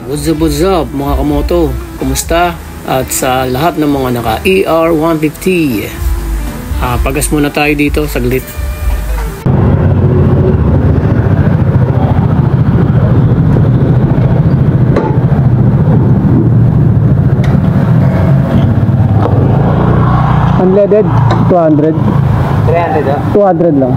What's up mga kamoto? Kumusta? At sa lahat ng mga naka ER150, pagas muna tayo dito saglit. Unleaded 200. 200 lang.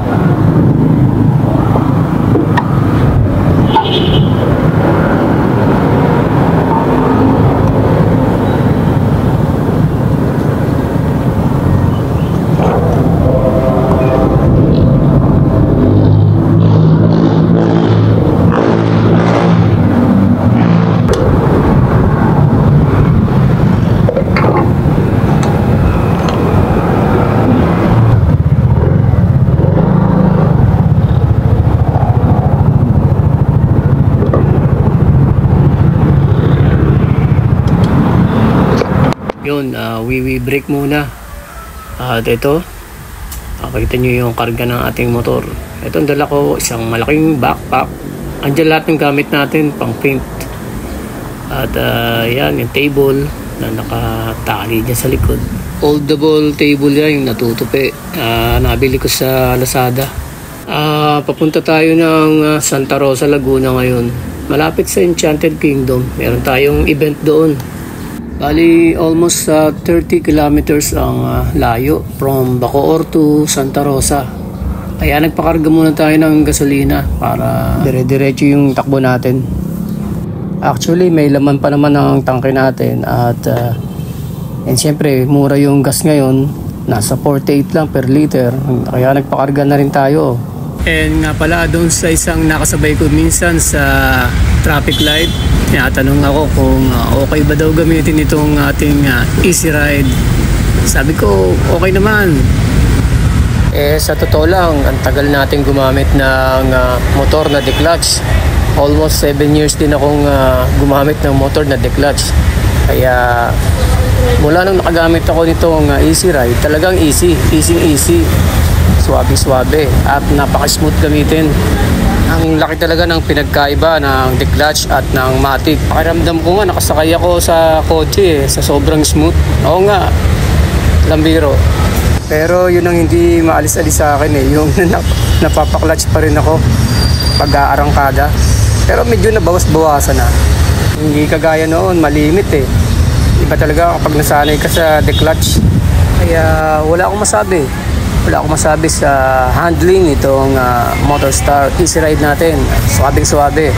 Yun, we break muna. At ito, pakita nyo yung karga ng ating motor. Ito ang dala ko, isang malaking backpack. Andiyan lahat ng gamit natin, pang paint. At yan, yung table na nakatali dyan sa likod. Foldable table yan, yung natutupi. Nabili ko sa Lazada. Papunta tayo ng Santa Rosa, Laguna ngayon. Malapit sa Enchanted Kingdom. Meron tayong event doon. Bali, almost 30 kilometers ang layo from Bacoor to Santa Rosa. Kaya nagpakarga muna tayo ng gasolina para dire-diretso yung takbo natin. Actually, may laman pa naman ang tangke natin at and syempre, mura yung gas ngayon. Nasa 48 lang per liter. Kaya nagpakarga na rin tayo. And nga pala, doon sa isang nakasabay ko minsan sa traffic light, tinatanong ako kung okay ba daw gamitin itong ating Easy Ride. Sabi ko, okay naman. Sa totoo lang, ang tagal natin gumamit ng motor na declutch. Almost 7 years din akong gumamit ng motor na declutch. Kaya mula nung nakagamit ako nitong Easy Ride, talagang easy. Swabe at napaka-smooth gamitin. Ang laki talaga ng pinagkaiba ng declutch at ng matic. Pakiramdam ko nga nakasakay ako sa kotse sa sobrang smooth. Oo nga, lambiro. Pero yun ang hindi maalis-alis sa akin yung napapaklatch pa rin ako pag-aarangkada. Pero medyo nabawas-bawasan na. Hindi kagaya noon, malimit Iba talaga kapag nasanay ka sa declutch. Kaya wala akong masabi sa handling itong Motorstar Easy Ride natin. Suwabing-suwabe.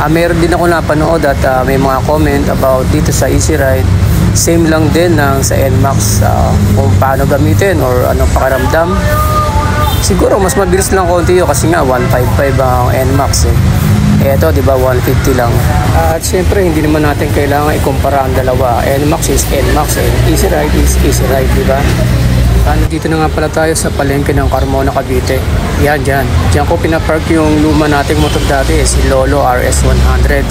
Meron din ako napanood at may mga comment about dito sa Easy Ride. Same lang din sa NMAX kung paano gamitin or anong pakiramdam. Siguro mas mabilis lang konti yun kasi nga 155 ang NMAX Eto, di ba, 150 lang. At syempre, hindi naman natin kailangan ikumpara ang dalawa. NMAX is NMAX Easy Ride is Easy Ride, di ba? Dito na nga pala tayo sa palengke ng Carmona, Cavite. Yan, dyan. Diyan ko pinapark yung luma nating motor dati, si Lolo RS100.